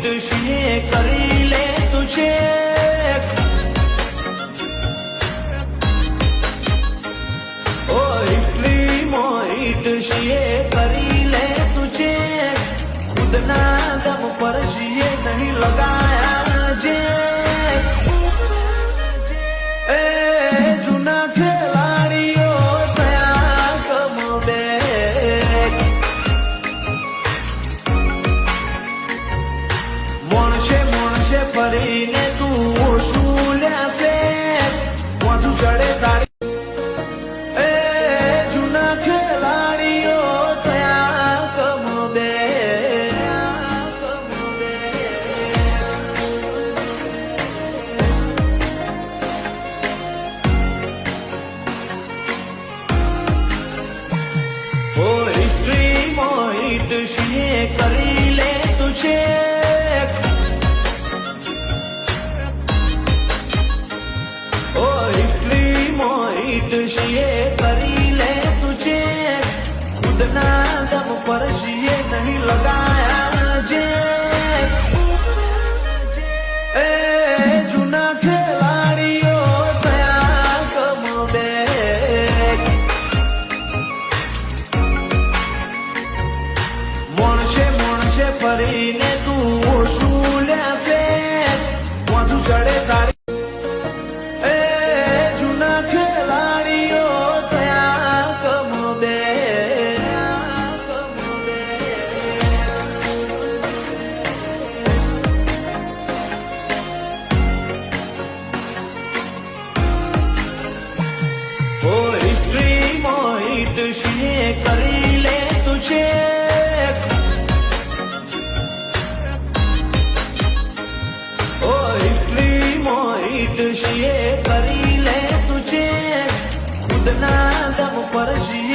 શીએ કરી લે તુજે ઓ ઇટલી મોઈટ શીએ કરી લે તુજે ખુદના દમ પર શીએ નહીં લગાયા જે એ જૂના ખેલાડીઓ થયા કમબે મોણશે ફરીને તું શું લ્યા ફેર વધુ ચડે તારી એ જૂના ખેલાડીઓ થયા કમબે ઓ હિસ્ટ્રી મોહિત શીએ કરી લે તુજે શીએ કરી લે તુજે ખુદના દમ પર શીએ નહીં લગાયા જે એ જૂના ખેલાડીઓ થયા કમબે મોણશે ફરીને તું શું લ્યા ફેર વધુ ચડે તારી શીએ કરી લે તુજે ઓ ઇટલી મોઈટ શીએ કરી લે તુજે ખુદના દમ પર શીએ